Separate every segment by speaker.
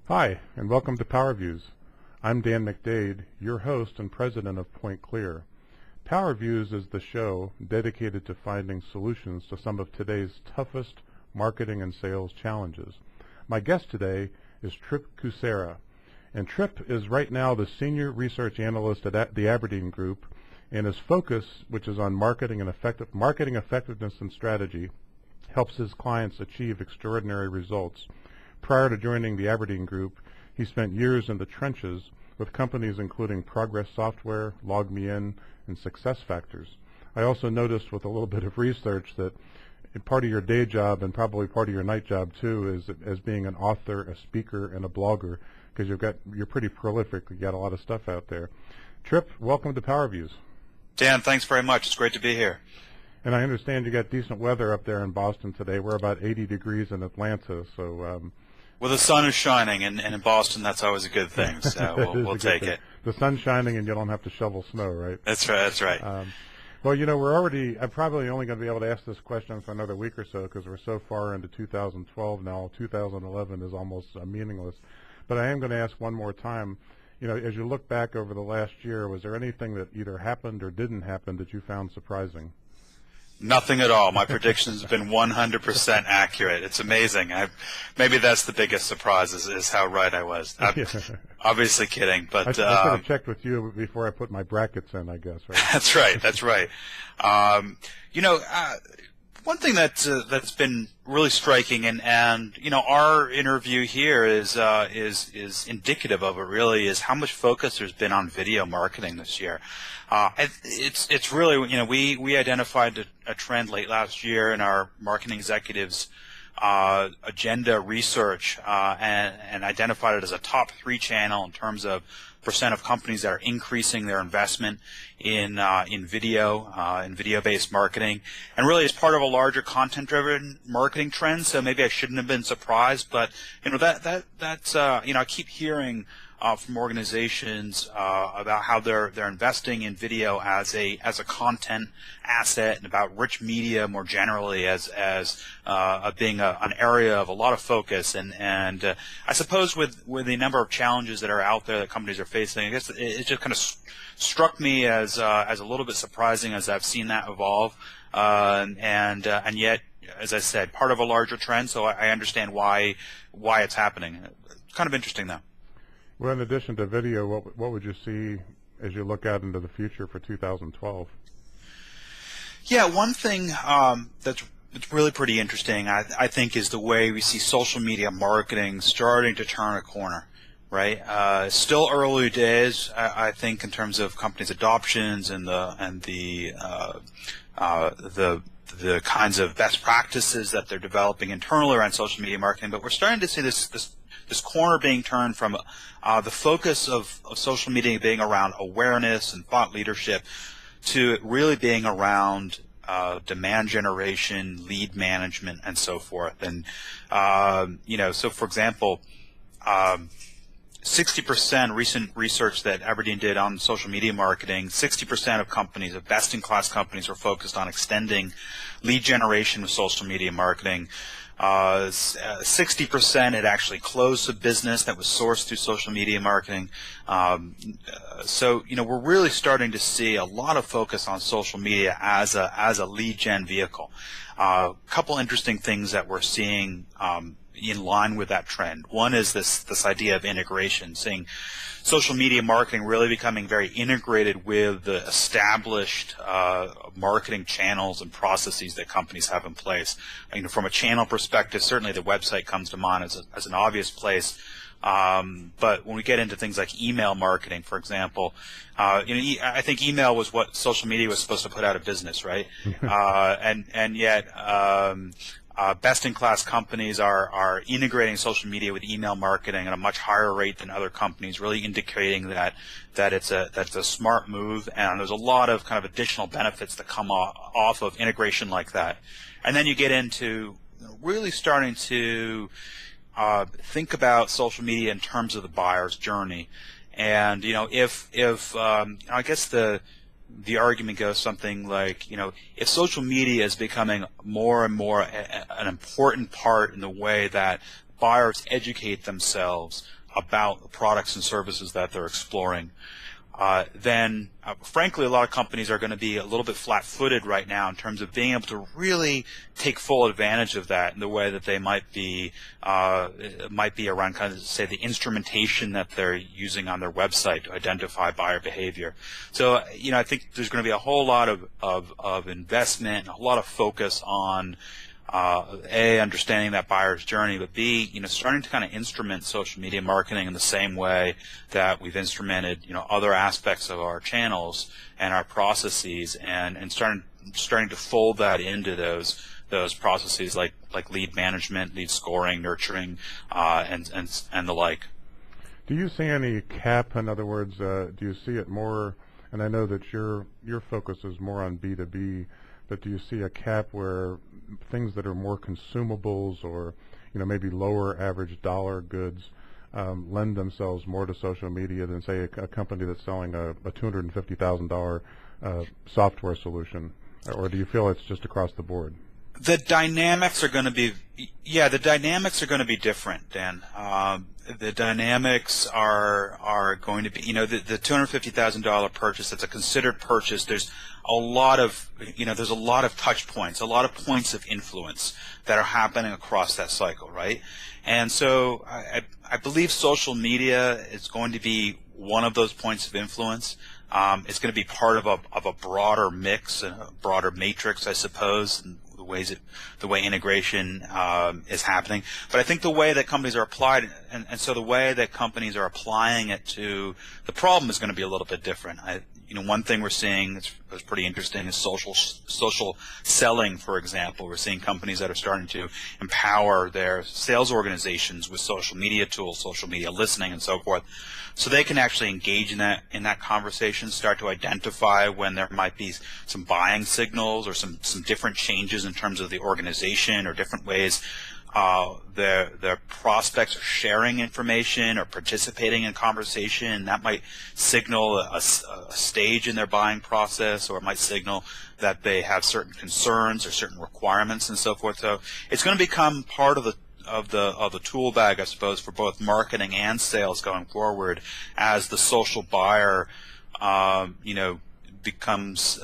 Speaker 1: Hi, and welcome to PowerViews. I'm Dan McDade, your host and president of PointClear. PowerViews is the show dedicated to finding solutions to some of today's toughest marketing and sales challenges. My guest today is Trip Kucera, and Trip is right now the senior research analyst at the Aberdeen Group, and his focus, which is on marketing effectiveness and strategy, helps his clients achieve extraordinary results. Prior to joining the Aberdeen Group, he spent years in the trenches with companies including Progress Software, LogMeIn, and SuccessFactors. I also noticed with a little bit of research that part of your day job and probably part of your night job too is as being an author, a speaker, and a blogger, because you're pretty prolific. You got a lot of stuff out there. Trip, welcome to PowerViews.
Speaker 2: Dan, thanks very much. It's great to be here.
Speaker 1: And I understand you got decent weather up there in Boston today. We're about 80 degrees in Atlanta, so.
Speaker 2: Well, the sun is shining, and in Boston, that's always a good thing. So we'll take it.
Speaker 1: The sun's shining, and you don't have to shovel snow, right?
Speaker 2: That's right. That's right.
Speaker 1: Well, I'm probably only going to be able to ask this question for another week or so because we're so far into 2012 now. 2011 is almost meaningless. But I am going to ask one more time. As you look back over the last year, was there anything that either happened or didn't happen that you found surprising?
Speaker 2: Nothing at all. My predictions have been 100% accurate. It's amazing. Maybe that's the biggest surprise is how right I was. I'm obviously kidding, but
Speaker 1: I should have checked with you before I put my brackets in, I guess. Right?
Speaker 2: That's right. That's right. One thing that's been really striking, and our interview here is indicative of it. Really, is how much focus there's been on video marketing this year. It's really we identified a trend late last year in our marketing executives agenda research and identified it as a top 3 channel in terms of percent of companies that are increasing their investment in video-based marketing, and really as part of a larger content-driven marketing trend. So maybe I shouldn't have been surprised, but that's I keep hearing from organizations about how they're investing in video as a content asset, and about rich media more generally as being an area of a lot of focus. And I suppose with the number of challenges that are out there that companies are facing, I guess it just kind of struck me as a little bit surprising as I've seen that evolve, and yet, as I said, part of a larger trend. So I understand why it's happening. It's kind of interesting though.
Speaker 1: Well, in addition to video, what would you see as you look out into the future for 2012?
Speaker 2: Yeah, one thing that's really pretty interesting, I think, is the way we see social media marketing starting to turn a corner. Right, still early days, I think, in terms of companies' adoptions and the kinds of best practices that they're developing internally around social media marketing. But we're starting to see this corner being turned from the focus of social media being around awareness and thought leadership to it really being around demand generation, lead management, and so forth. And so for example, 60% recent research that Aberdeen did on social media marketing, 60% of companies, of best-in-class companies, were focused on extending lead generation with social media marketing. 60% had actually closed a business that was sourced through social media marketing. So we're really starting to see a lot of focus on social media as a lead gen vehicle. A couple interesting things that we're seeing in line with that trend. One is this idea of integration, seeing social media marketing really becoming very integrated with the established marketing channels and processes that companies have in place. From a channel perspective, certainly the website comes to mind as an obvious place. But when we get into things like email marketing, for example, I think email was what social media was supposed to put out of business, right? And yet best-in-class companies are integrating social media with email marketing at a much higher rate than other companies, really indicating that that's a smart move, and there's a lot of kind of additional benefits that come off of integration like that. And then you get into really starting to think about social media in terms of the buyer's journey. And if I guess the argument goes something like, if social media is becoming more and more an important part in the way that buyers educate themselves about the products and services that they're exploring, then frankly, a lot of companies are going to be a little bit flat-footed right now in terms of being able to really take full advantage of that in the way that they might be around kind of, say, the instrumentation that they're using on their website to identify buyer behavior. So, I think there's going to be a whole lot of investment and a whole lot of focus on A, understanding that buyer's journey, but B, starting to kind of instrument social media marketing in the same way that we've instrumented, other aspects of our channels and our processes, and starting to fold that into those processes like lead management, lead scoring, nurturing, and the like.
Speaker 1: Do you see any cap? In other words, do you see it more? And I know that your focus is more on B2B, but do you see a cap where things that are more consumables or maybe lower average dollar goods lend themselves more to social media than, say, a company that's selling a $250,000 software solution? Or do you feel it's just across the board?
Speaker 2: The dynamics are going to be, different, Dan. The dynamics are going to be, the $250,000 purchase, that's a considered purchase. There's a lot of, touch points, a lot of points of influence that are happening across that cycle, right? And so I believe social media is going to be one of those points of influence. It's going to be part of a broader mix, a broader matrix, I suppose, and the way integration is happening. But I think the way that companies are applied, and so the way that companies are applying it to the problem is going to be a little bit different. One thing we're seeing that's pretty interesting is social selling, for example. We're seeing companies that are starting to empower their sales organizations with social media tools, social media listening, and so forth, so they can actually engage in that conversation, start to identify when there might be some buying signals or some different changes in terms of the organization or different ways their prospects are sharing information or participating in conversation, and that might signal a stage in their buying process, or it might signal that they have certain concerns or certain requirements and so forth. So it's going to become part of the tool bag, I suppose, for both marketing and sales going forward, as the social buyer becomes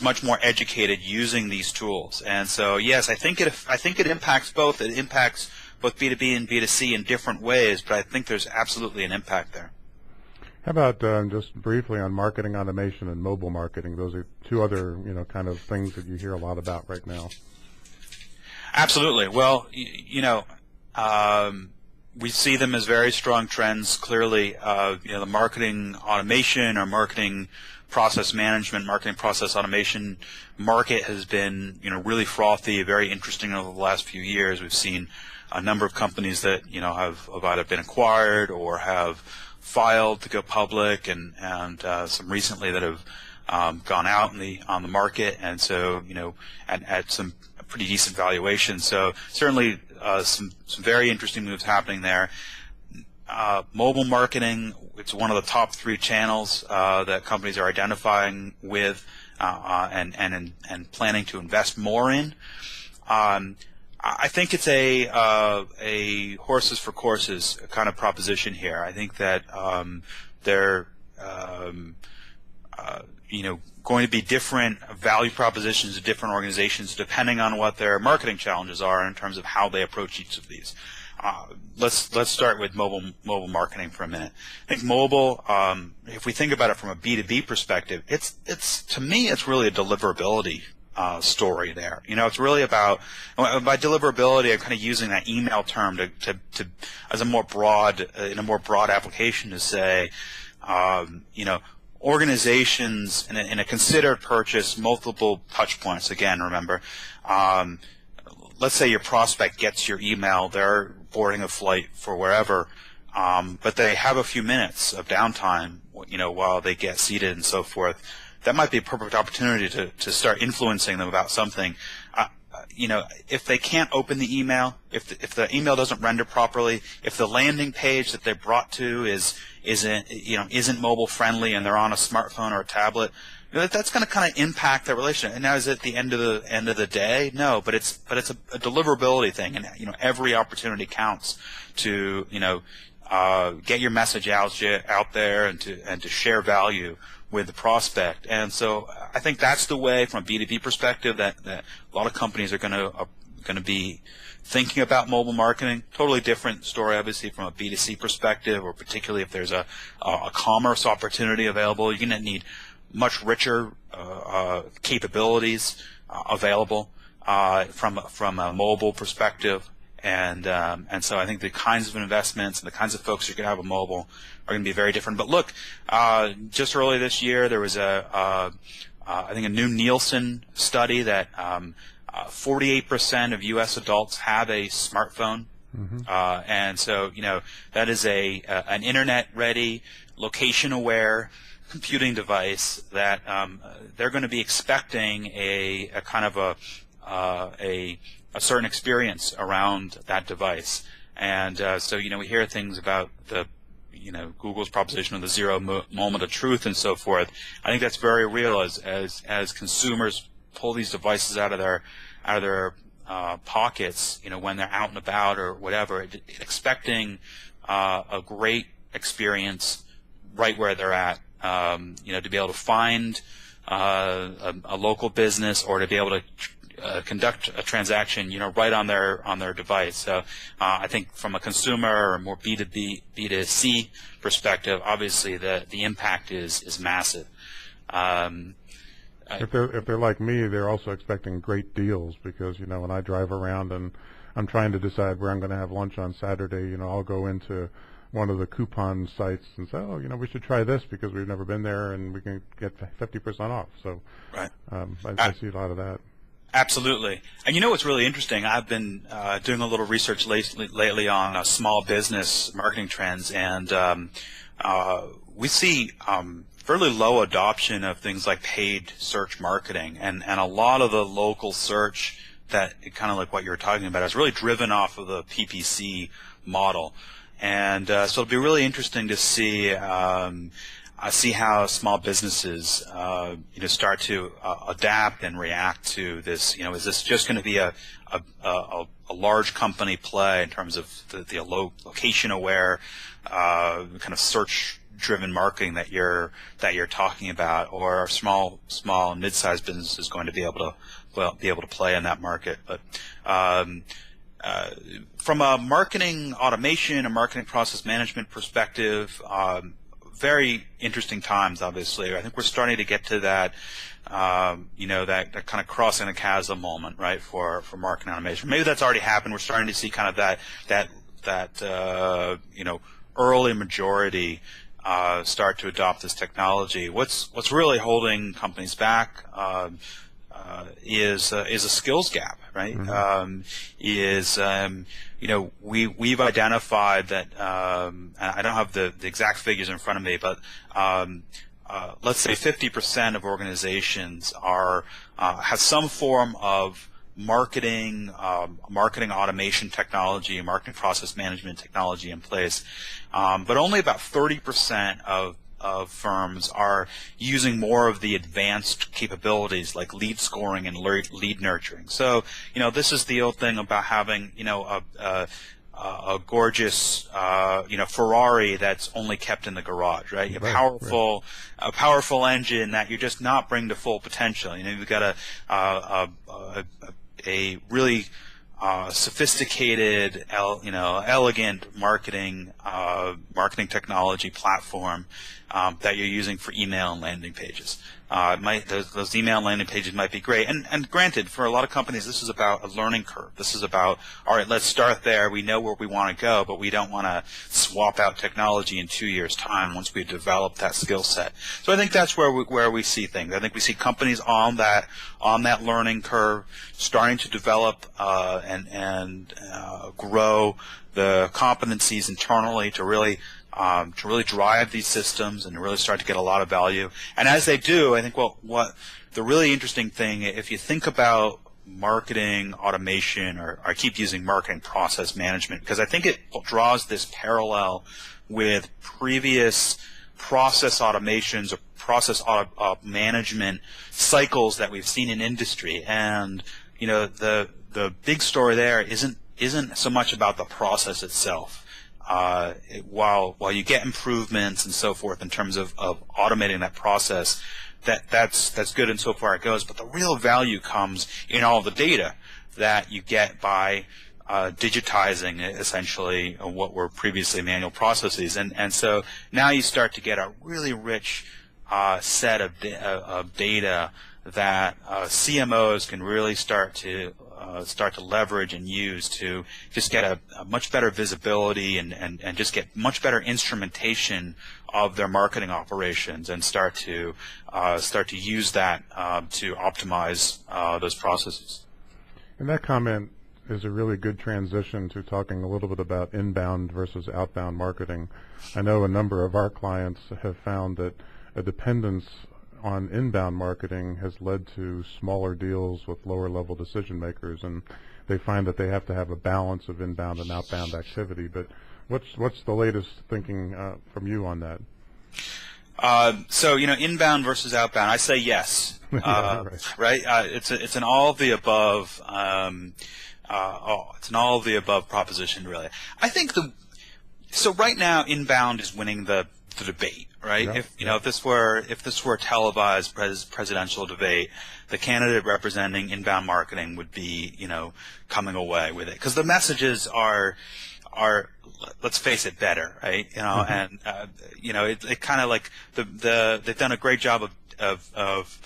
Speaker 2: much more educated using these tools. And so, yes, I think it impacts both. It impacts both B2B and B2C in different ways, but I think there's absolutely an impact there.
Speaker 1: How about just briefly on marketing automation and mobile marketing? Those are two other kind of things that you hear a lot about right now.
Speaker 2: Absolutely. Well, we see them as very strong trends. Clearly, the marketing automation or marketing process management, marketing process automation market has been, really frothy, very interesting over the last few years. We've seen a number of companies that, have either been acquired or have filed to go public, and some recently that have gone out on the market, and so, at some pretty decent valuation. So certainly some very interesting moves happening there. Mobile marketing, it's one of the top 3 channels that companies are identifying with and planning to invest more in. I think it's a horses for courses kind of proposition here. I think that they're going to be different value propositions to different organizations depending on what their marketing challenges are in terms of how they approach each of these. Let's start with mobile marketing for a minute. I think mobile, if we think about it from a B2B perspective, it's to me it's really a deliverability story there. It's really about, by deliverability, I'm kind of using that email term to as a more broad in a more broad application to say, organizations in a considered purchase, multiple touch points. Again, remember, let's say your prospect gets your email, they're boarding a flight for wherever, but they have a few minutes of downtime, while they get seated and so forth. That might be a perfect opportunity to start influencing them about something. If they can't open the email, if the email doesn't render properly, if the landing page that they're brought to isn't mobile friendly and they're on a smartphone or a tablet, that's going to kind of impact that relationship. And now, is it the end of the day? No, but it's a deliverability thing, and every opportunity counts to get your message out there and to share value with the prospect. And so I think that's the way, from a B2B perspective, that a lot of companies are going to be thinking about mobile marketing. Totally different story, obviously, from a B2C perspective, or particularly if there's a commerce opportunity available. You're going to need much richer capabilities available from a mobile perspective. And so I think the kinds of investments and the kinds of folks you're going to have on mobile are going to be very different. But look, just early this year, there was I think a new Nielsen study that 48% of U.S. adults have a smartphone. Mm-hmm. And so, that is an internet-ready, location-aware computing device that they're going to be expecting a kind of a certain experience around that device. And so we hear things about Google's proposition of the zero moment of truth and so forth. I think that's very real as consumers pull these devices out of their pockets, when they're out and about or whatever, expecting a great experience right where they're at. To be able to find a local business, or to be able to conduct a transaction, right on their device. So I think from a consumer or more B2B, B2C perspective, obviously the impact is massive.
Speaker 1: If they're like me, they're also expecting great deals, because when I drive around and I'm trying to decide where I'm going to have lunch on Saturday, I'll go into one of the coupon sites and say, we should try this because we've never been there and we can get 50% off. So
Speaker 2: right.
Speaker 1: I see a lot of that.
Speaker 2: Absolutely. And what's really interesting, I've been doing a little research lately on small business marketing trends, and we see fairly low adoption of things like paid search marketing, and a lot of the local search that, kind of like what you were talking about, is really driven off of the PPC model. And so it'll be really interesting to see how small businesses start to adapt and react to this. Is this just going to be a large company play in terms of the location aware kind of search driven marketing that you're talking about, or are small and mid-sized businesses going to be able to play in that market? But from a marketing automation and marketing process management perspective, very interesting times, obviously. I think we're starting to get to that, that kind of crossing the chasm moment, right, for marketing automation. Maybe that's already happened. We're starting to see kind of that early majority start to adopt this technology. What's really holding companies back is a skills gap, right? Mm-hmm. We've identified that, and I don't have the exact figures in front of me, but let's say 50% of organizations have some form of marketing automation technology, marketing process management technology in place, but only about 30% of firms are using more of the advanced capabilities like lead scoring and lead nurturing. So, this is the old thing about having, a gorgeous, Ferrari that's only kept in the garage, right? A powerful engine that you're just not bringing to full potential. You've got a really sophisticated, elegant marketing technology platform that you're using for email and landing pages. Those email and landing pages might be great. And granted, for a lot of companies, this is about a learning curve. This is about, all right, let's start there. We know where we want to go, but we don't want to swap out technology in 2 years' time once we've developed that skill set. So I think that's where we see things. I think we see companies on that learning curve starting to develop and grow the competencies internally to really drive these systems and to really start to get a lot of value. And as they do, I think what the really interesting thing, if you think about marketing automation, or I keep using marketing process management because I think it draws this parallel with previous process automations or process management cycles that we've seen in industry. And the big story there isn't so much about the process itself. While you get improvements and so forth in terms of automating that process, that's good and so far it goes. But the real value comes in all the data that you get by digitizing essentially what were previously manual processes, and so now you start to get a really rich set of data that CMOs can really start to leverage and use to just get a much better visibility and just get much better instrumentation of their marketing operations, and start to use that to optimize those processes.
Speaker 1: And that comment is a really good transition to talking a little bit about inbound versus outbound marketing. I know a number of our clients have found that a dependence on inbound marketing has led to smaller deals with lower level decision makers, and they find that they have to have a balance of inbound and outbound activity. But what's the latest thinking from you on that?
Speaker 2: So inbound versus outbound, I say yes.
Speaker 1: Yeah,
Speaker 2: right. It's an all of the above. It's an all of the above proposition, really. I think so right now inbound is winning the debate, right?
Speaker 1: Yeah,
Speaker 2: if this were a televised presidential debate, the candidate representing inbound marketing would be coming away with it, because the messages are, let's face it, better, right? And it kind of like they've done a great job of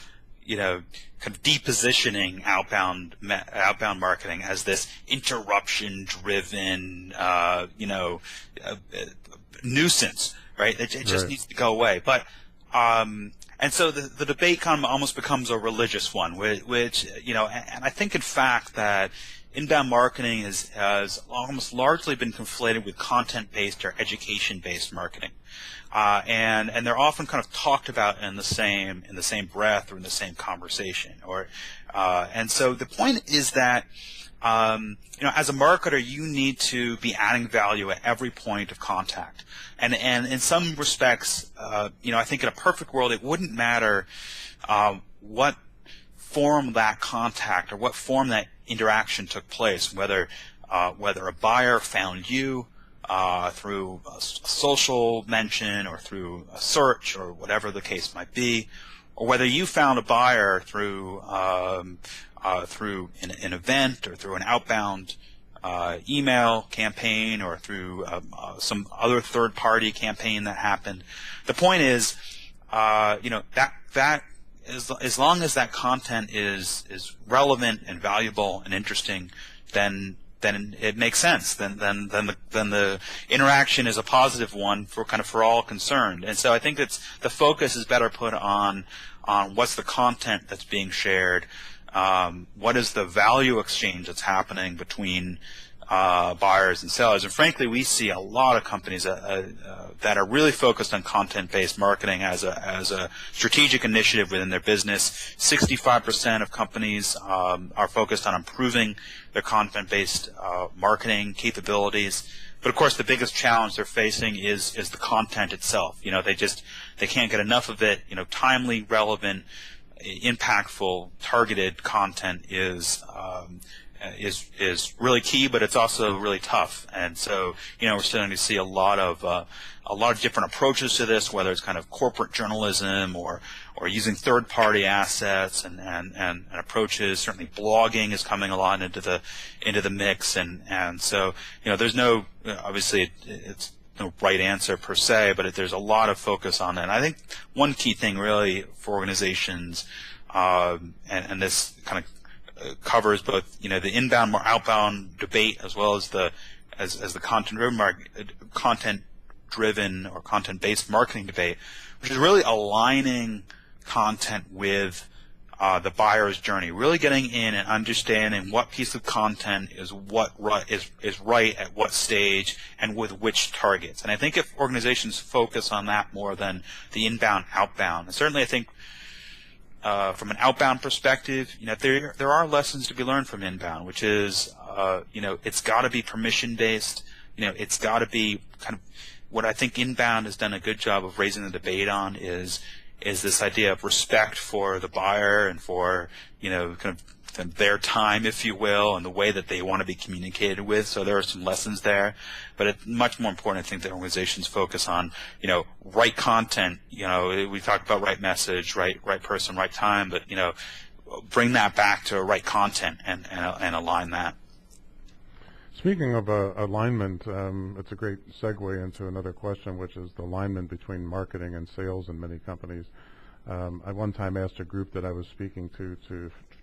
Speaker 2: kind of depositioning outbound marketing as this interruption-driven, nuisance, right? It just needs to go away. But and so the debate kind of almost becomes a religious one, which and I think in fact that inbound marketing has almost largely been conflated with content-based or education-based marketing. And they're often kind of talked about in the same breath or in the same conversation, and so the point is that as a marketer you need to be adding value at every point of contact, and in some respects I think in a perfect world it wouldn't matter what form that contact or what form that interaction took place, whether a buyer found you through a social mention or through a search or whatever the case might be, or whether you found a buyer through an event or through an outbound email campaign or through some other third-party campaign that happened. The point is, that as long as that content is relevant and valuable and interesting, then it makes sense. Then the interaction is a positive one for all concerned. And so I think the focus is better put on what's the content that's being shared, what is the value exchange that's happening between buyers and sellers. And frankly, we see a lot of companies that are really focused on content-based marketing as a strategic initiative within their business. 65% of companies are focused on improving their content-based marketing capabilities. But of course, the biggest challenge they're facing is the content itself. They can't get enough of it. Timely, relevant, impactful, targeted content is really key, but it's also really tough. And so, we're starting to see a lot of different approaches to this, whether it's kind of corporate journalism or using third-party assets and approaches. Certainly, blogging is coming a lot into the mix, and so there's no obviously it's no right answer per se, but there's a lot of focus on that. And I think one key thing really for organizations, and this kind of covers both the inbound or outbound debate as well as the content-driven or content-based marketing debate, which is really aligning content with the buyer's journey, really getting in and understanding what piece of content is right at what stage and with which targets. And I think if organizations focus on that more than the inbound, outbound, and certainly I think from an outbound perspective, there are lessons to be learned from inbound, which is it's got to be permission based. It's got to be kind of what I think inbound has done a good job of raising the debate on is is this idea of respect for the buyer and for, kind of their time, if you will, and the way that they want to be communicated with. So there are some lessons there, but it's much more important, I think, that organizations focus on, right content. We talked about right message, right person, right time, but bring that back to right content and align that.
Speaker 1: Speaking of alignment, it's a great segue into another question, which is the alignment between marketing and sales in many companies. I one time asked a group that I was speaking to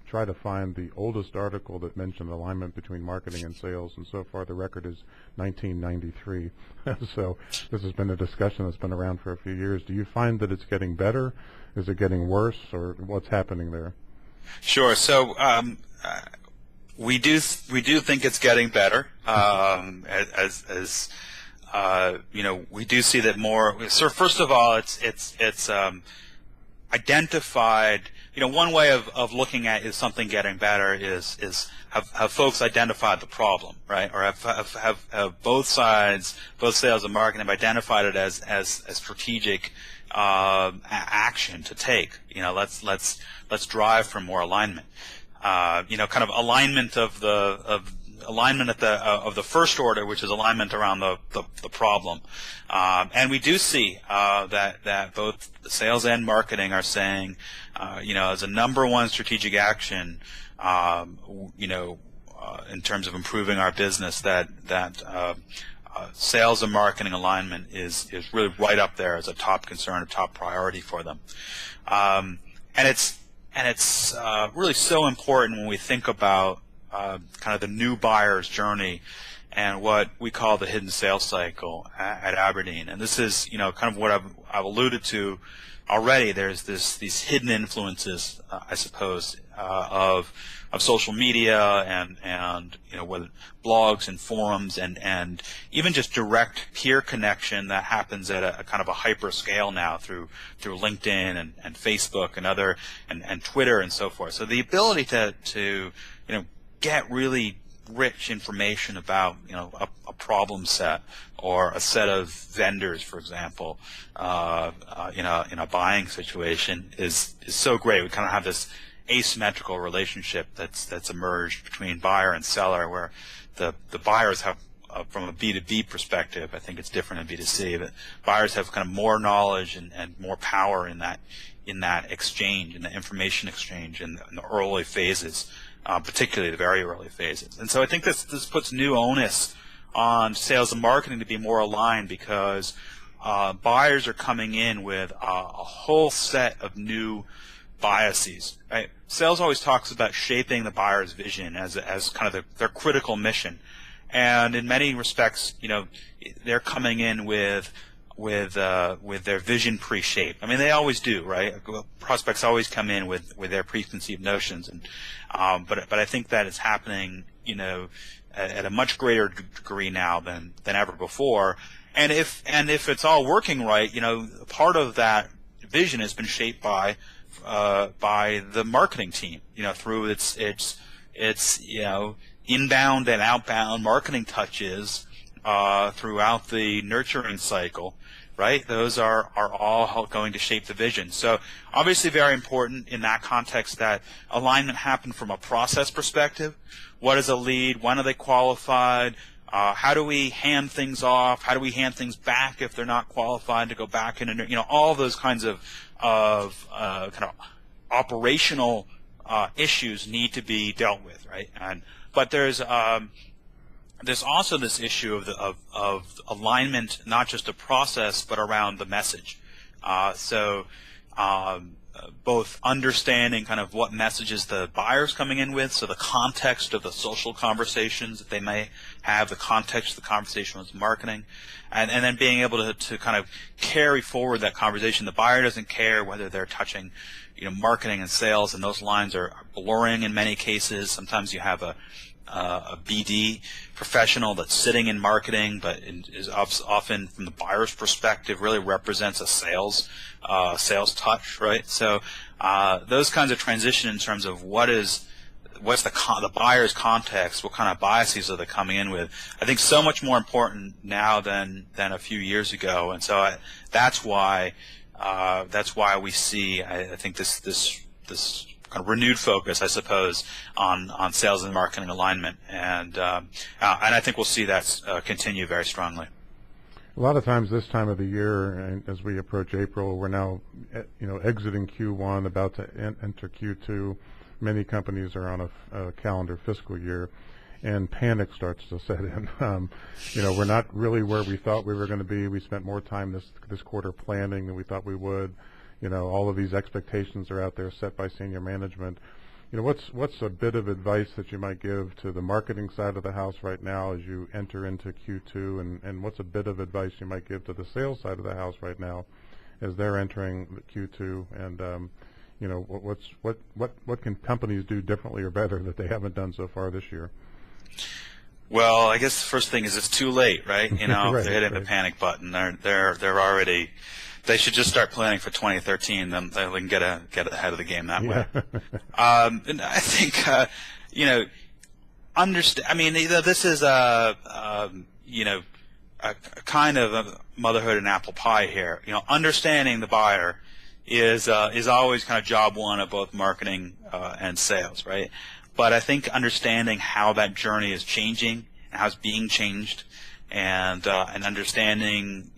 Speaker 1: try to find the oldest article that mentioned alignment between marketing and sales, and so far the record is 1993. So this has been a discussion that's been around for a few years. Do you find that it's getting better? Is it getting worse, or what's happening there?
Speaker 2: Sure. So we do think it's getting better. We do see that more. So first of all, it's identified. One way of looking at is something getting better is have folks identified the problem, right? Or have both sides, both sales and marketing, have identified it as a strategic action to take. Let's drive for more alignment. Kind of alignment of alignment of the first order, which is alignment around the problem. And we do see that both sales and marketing are saying, as a number one strategic action, in terms of improving our business, that sales and marketing alignment is really right up there as a top concern, a top priority for them. And it's really so important when we think about kind of the new buyer's journey and what we call the hidden sales cycle at Aberdeen. And this is, kind of what I've alluded to already. There's these hidden influences, I suppose, of social media and whether blogs and forums and even just direct peer connection that happens at a kind of a hyper scale now through LinkedIn and Facebook and other and Twitter and so forth. So the ability to get really rich information about a problem set or a set of vendors, for example, in a buying situation is so great. We kind of have this asymmetrical relationship that's emerged between buyer and seller, where the buyers have, from a B2B perspective, I think it's different in B2C, but buyers have kind of more knowledge and more power in that exchange, in the information exchange in the early phases, particularly the very early phases. And so I think this puts new onus on sales and marketing to be more aligned, because buyers are coming in with a whole set of new biases, right? Sales always talks about shaping the buyer's vision as kind of their critical mission, and in many respects, they're coming in with their vision pre-shaped. I mean, they always do, right? Prospects always come in with their preconceived notions, and but I think that it's happening, at a much greater degree now than ever before. And if it's all working right, part of that vision has been shaped by the marketing team, through its inbound and outbound marketing touches throughout the nurturing cycle, right? Those are all going to shape the vision. So obviously very important in that context that alignment happen from a process perspective. What is a lead? When are they qualified? How do we hand things off? How do we hand things back if they're not qualified to go back and all those kinds of kind of operational issues need to be dealt with, right? But there's also this issue of alignment, not just a process, but around the message. Both understanding kind of what messages the buyer's coming in with, so the context of the social conversations that they may have, the context of the conversation with marketing, and then being able to kind of carry forward that conversation. The buyer doesn't care whether they're touching, marketing and sales, and those lines are blurring in many cases. Sometimes you have a BD professional that's sitting in marketing, but is often from the buyer's perspective really represents a sales touch, right? So those kinds of transition in terms of what's the buyer's context, what kind of biases are they coming in with, I think so much more important now than a few years ago. And so that's why that's why we see, I think, this kind of renewed focus, I suppose, on sales and marketing alignment, and I think we'll see that continue very strongly.
Speaker 1: A lot of times this time of the year, and as we approach April, we're now, exiting Q1, about to enter Q2. Many companies are on a calendar fiscal year, and panic starts to set in. We're not really where we thought we were going to be. We spent more time this quarter planning than we thought we would. All of these expectations are out there set by senior management. What's a bit of advice that you might give to the marketing side of the house right now as you enter into Q2, and what's a bit of advice you might give to the sales side of the house right now as they're entering Q2, and what can companies do differently or better that they haven't done so far this year?
Speaker 2: Well, I guess the first thing is it's too late, right?
Speaker 1: Right,
Speaker 2: if they're hitting the panic button, they're already. They should just start planning for 2013. Then they can get ahead of the game that way. And I think understand. I mean, this is a kind of a motherhood and apple pie here. Understanding the buyer is always kind of job one of both marketing and sales, right? But I think understanding how that journey is changing, how it's being changed, and understanding,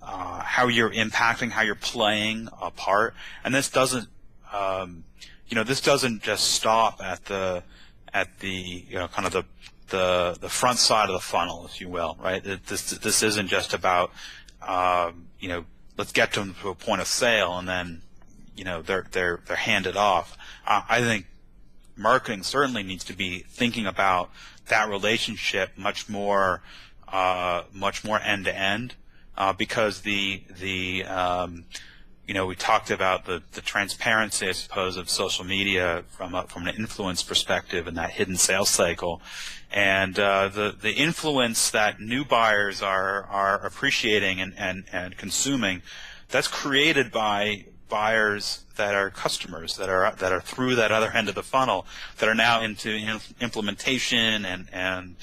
Speaker 2: how you're impacting, how you're playing a part, and this doesn't, this doesn't just stop at the kind of the front side of the funnel, if you will, right? This isn't just about, let's get them to a point of sale and then, they're handed off. I think marketing certainly needs to be thinking about that relationship much more end to end, because we talked about the transparency, I suppose, of social media from an influence perspective and that hidden sales cycle, and the influence that new buyers are appreciating and consuming. That's created by buyers that are customers, that are through that other end of the funnel, that are now into implementation and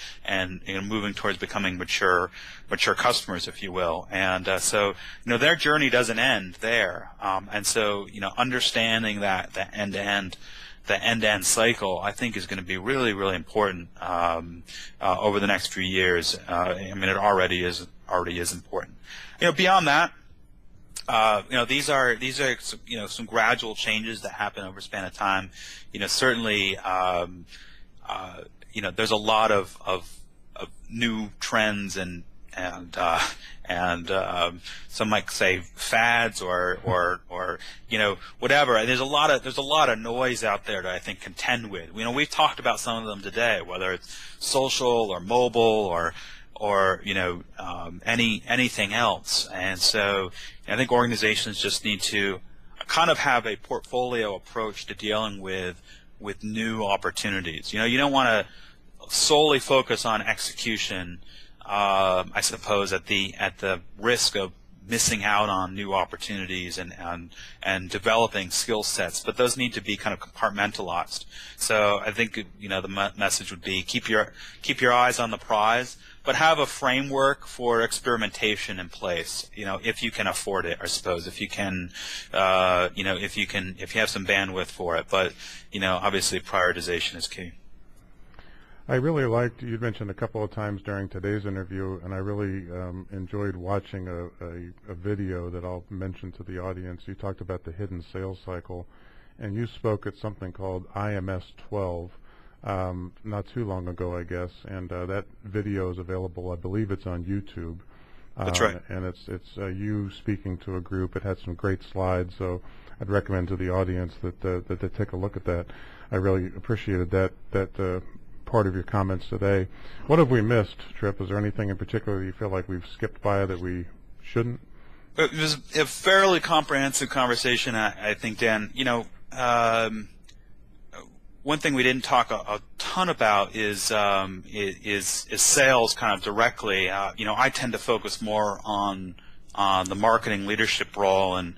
Speaker 2: moving towards becoming mature customers, if you will. And so their journey doesn't end there. And so understanding that the end-to-end cycle, I think, is going to be really, really important over the next few years. I mean, it already is important. Beyond that, these are some gradual changes that happen over a span of time. Certainly, there's a lot of new trends and some might say fads or whatever. There's a lot of noise out there to, I think, contend with. We've talked about some of them today, whether it's social or mobile or anything else. And so I think organizations just need to kind of have a portfolio approach to dealing with new opportunities. You don't want to solely focus on execution, I suppose, at the risk of missing out on new opportunities and developing skill sets, but those need to be kind of compartmentalized. So I think the message would be keep your eyes on the prize, but have a framework for experimentation in place. If you can afford it, I suppose, if you can, if you have some bandwidth for it. But obviously prioritization is key.
Speaker 1: I really liked, you mentioned a couple of times during today's interview, and I really enjoyed watching a video that I'll mention to the audience. You talked about the hidden sales cycle, and you spoke at something called IMS 12 not too long ago, I guess, and that video is available. I believe it's on YouTube.
Speaker 2: That's right.
Speaker 1: And it's you speaking to a group. It had some great slides, so I'd recommend to the audience that they take a look at that. I really appreciated that part of your comments today. What have we missed, Tripp? Is there anything in particular that you feel like we've skipped by that we shouldn't?
Speaker 2: It was a fairly comprehensive conversation, I think, Dan. One thing we didn't talk a ton about is sales kind of directly. I tend to focus more on the marketing leadership role, and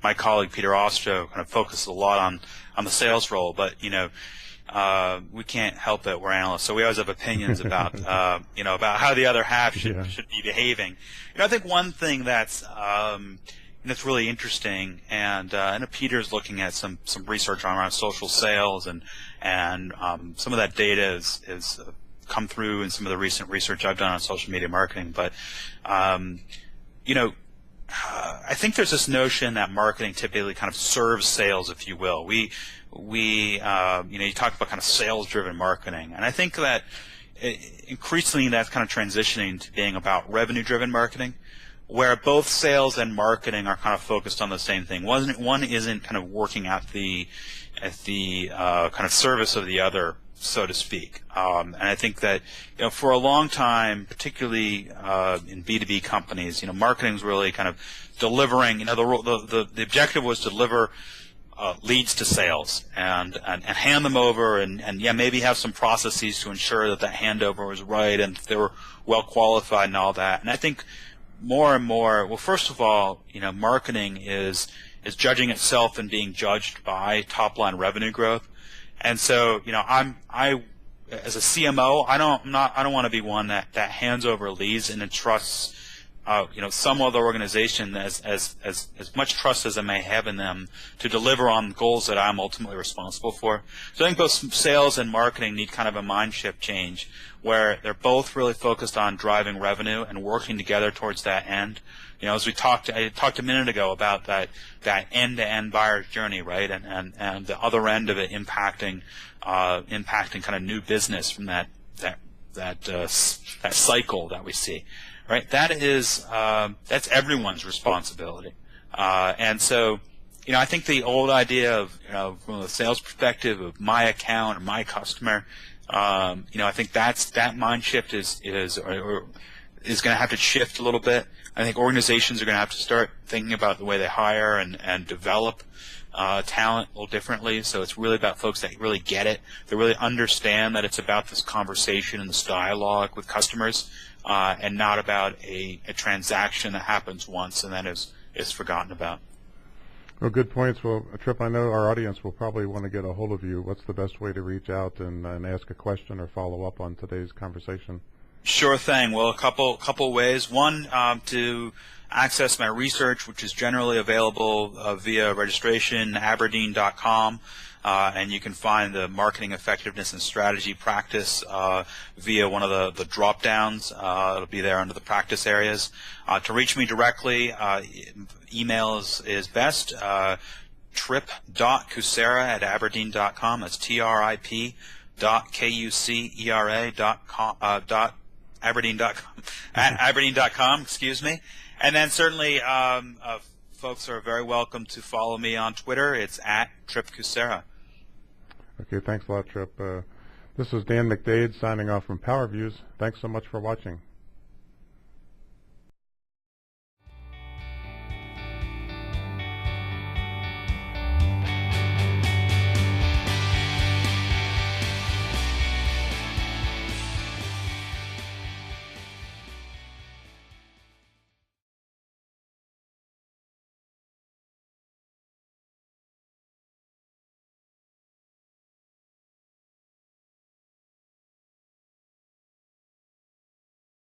Speaker 2: my colleague Peter Ostro kind of focuses a lot on the sales role, but we can't help it. We're analysts, so we always have opinions about about how the other half should be behaving. I think one thing that's it's really interesting. And I know Peter's looking at some research around social sales, and some of that data is come through in some of the recent research I've done on social media marketing. But you know, I think there's this notion that marketing typically kind of serves sales, if you will. You talk about kind of sales-driven marketing, and I think that increasingly that's kind of transitioning to being about revenue-driven marketing, where both sales and marketing are kind of focused on the same thing. One isn't kind of working at the kind of service of the other, so to speak. And I think that for a long time, particularly in B2B companies, marketing is really kind of delivering. The objective was to deliver leads to sales and hand them over, and maybe have some processes to ensure that handover was right and they were well qualified and all that. And I think more and more, well, first of all, marketing is judging itself and being judged by top line revenue growth. And so, I as a CMO, I don't want to be one that hands over leads and entrusts some other organization as much trust as I may have in them to deliver on goals that I'm ultimately responsible for. So I think both sales and marketing need kind of a mind shift change, where they're both really focused on driving revenue and working together towards that end. As I talked a minute ago about that end-to-end buyer's journey, right, and the other end of it impacting kind of new business from that cycle that we see. Right, that's everyone's responsibility, and so I think the old idea of from a sales perspective of my account or my customer, I think that mind shift is going to have to shift a little bit. I think organizations are going to have to start thinking about the way they hire and develop talent a little differently. So it's really about folks that really get it, that really understand that it's about this conversation and this dialogue with customers. And not about a transaction that happens once and then is forgotten about.
Speaker 1: Well, good points. Well, Trip, I know our audience will probably want to get a hold of you. What's the best way to reach out and ask a question or follow up on today's conversation?
Speaker 2: Sure thing. Well, a couple ways. One, to access my research, which is generally available via registration, Aberdeen.com. And you can find the marketing effectiveness and strategy practice via one of the drop downs. It'll be there under the practice areas. To reach me directly, email is best. trip.kucera@aberdeen.com. That's trip.kucera.aberdeen.com. At aberdeen.com, excuse me. And then certainly folks are very welcome to follow me on Twitter. It's @TripKucera.
Speaker 1: Okay, thanks a lot, Trip. This is Dan McDade signing off from PowerViews. Thanks so much for watching.